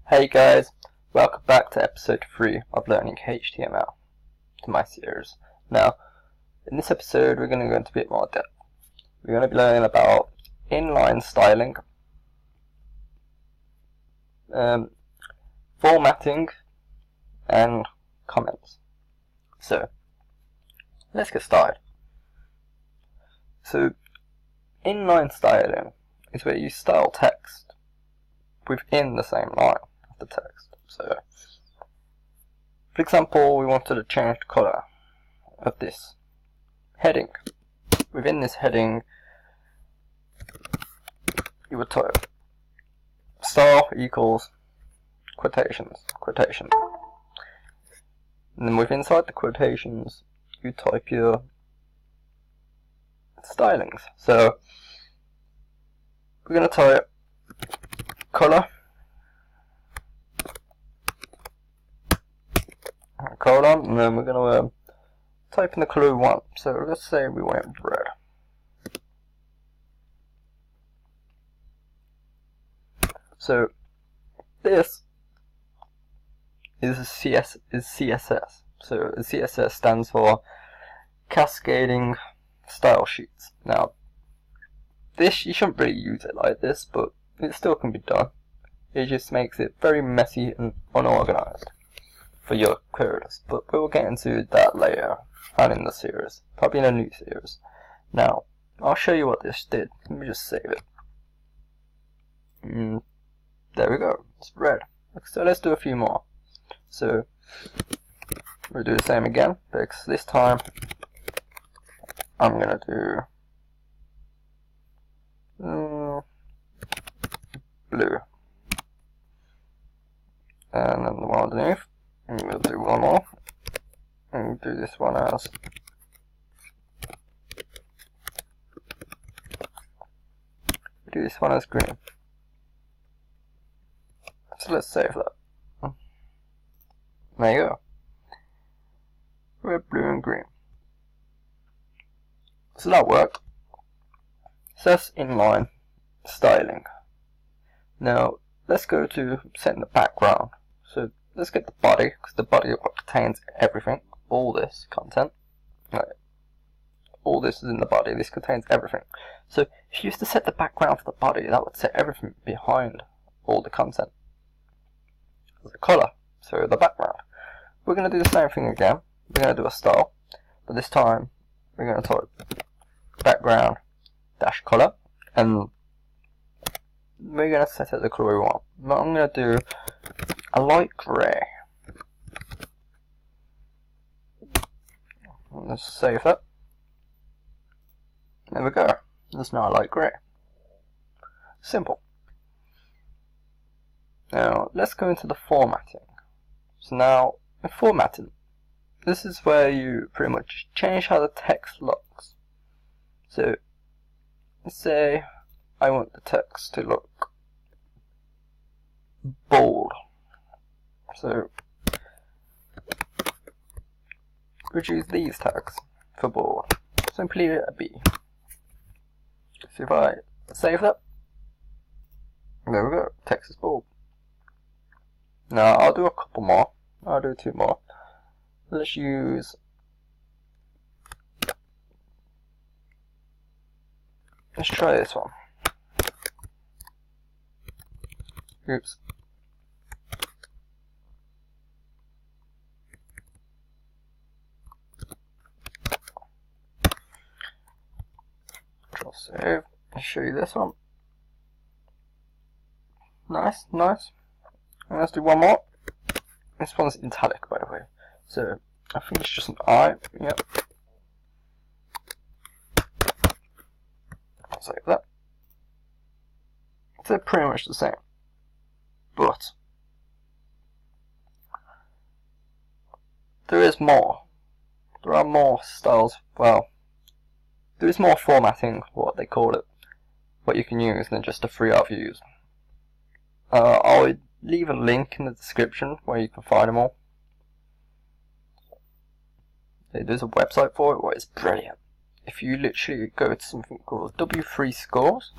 Hey guys, welcome back to episode 3 of Learning HTML, to my series. Now, in this episode we're going to go into a bit more depth. We're going to be learning about inline styling, formatting, and comments. So, let's get started. So, inline styling is where you style text within the same line of the text. So, for example, we wanted to change the color of this heading. Within this heading, you would type star equals quotations, quotation. And then inside the quotations, you type your stylings. So, we're going to type color, colon, and then we're going to type in the color we want. So let's say we want red. So this is CSS. So CSS stands for Cascading Style Sheets. Now, this, you shouldn't really use it like this, but it still can be done. It just makes it very messy and unorganized for your queries. But we'll get into that later on in the series, probably in a new series. Now, I'll show you what this did. Let me just save it. There we go. It's red. So let's do a few more. So we'll do the same again, but this time I'm gonna do blue, and then the one underneath, and we'll do one more, and we'll do this one as green. So let's save that. There you go. Red, blue, and green. So that worked. So that's inline styling. Now let's go to setting the background. So let's get the body, because the body contains everything, all this content. Right. All this is in the body. This contains everything. So if you used to set the background for the body, that would set everything behind all the content. The color, so the background. We're going to do the same thing again. We're going to do a style, but this time we're going to type background dash color, and we're going to set it the color we want. But I'm going to do a light grey. Let's save that. There we go. There's now a light grey. Simple. Now let's go into the formatting. So now in formatting, this is where you pretty much change how the text looks. So let's say I want the text to look bold. So reduce these tags for bold. Simply a B. So if I save that, there we go, text is bold. Now I'll do a couple more. I'll do 2 more. Let's use let's try this one. Oops. Control save. I'll show you this one. Nice, nice. And let's do one more. This one's italic, by the way. So I think it's just an I. Yep. I'll save that. They're pretty much the same, but there is more. There are more styles. Well, there is more formatting, what they call it, what you can use than just the 3 I've used. I'll leave a link in the description where you can find them all. There's a website for it where it's brilliant. If you literally go to something called W3 scores,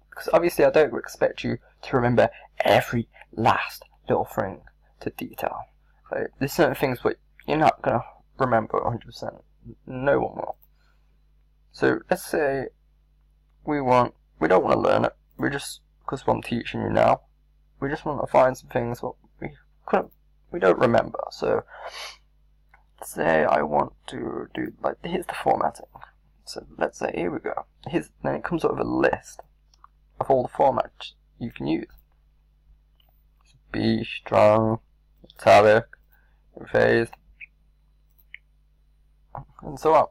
because obviously I don't expect you to remember every last little thing to detail. Like, there's certain things where you're not gonna remember 100%. No one will. So let's say we don't want to learn it. Because I'm teaching you now, we just want to find some things what we don't remember. So let's say I want to do, like, here's the formatting. So let's say, here we go. Then it comes up with a list of all the formats you can use. B, strong, italic, phased, and so on.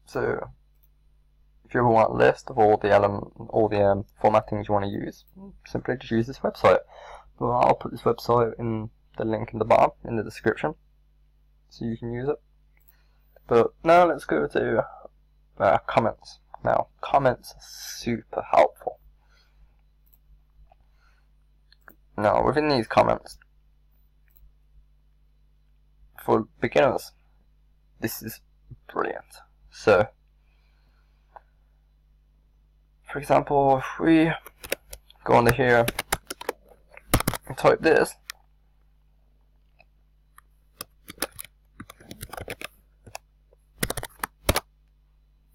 So if you ever want a list of all the formattings you want to use, simply just use this website. Well, I'll put this website in the link in the bottom, in the description, so you can use it. But now let's go to comments. Now, comments are super helpful. Now, within these comments, for beginners, this is brilliant. So, for example, if we go under here and type this,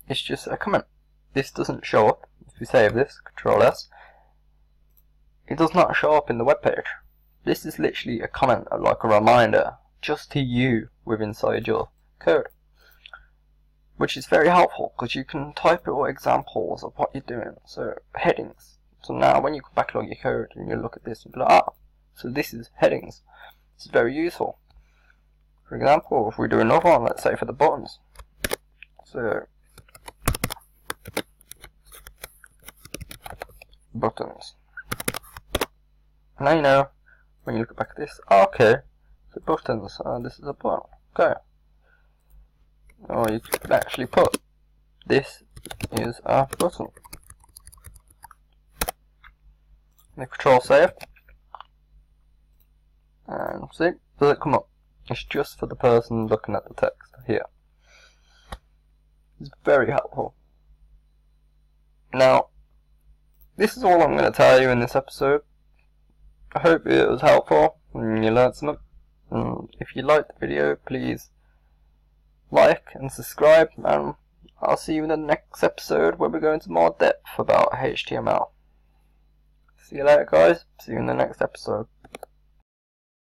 it's just a comment. This doesn't show up. If we save this, Control S, it does not show up in the web page. This is literally a comment, like a reminder, just to you inside your code, which is very helpful because you can type out examples of what you're doing. So headings. So now when you go back log your code and you look at this, you'll be like, so this is headings. It's very useful. For example, if we do another one, let's say for the buttons. So buttons. Now you know, when you look back at this, okay, the buttons, this is a button, okay. Or you could actually put, this is a button. And Control Save, and see, does it come up? It's just for the person looking at the text here. It's very helpful. Now, this is all I'm going to tell you in this episode. I hope it was helpful and you learned something. If you liked the video, please like and subscribe, and I'll see you in the next episode where we go into more depth about HTML. See you later, guys. See you in the next episode.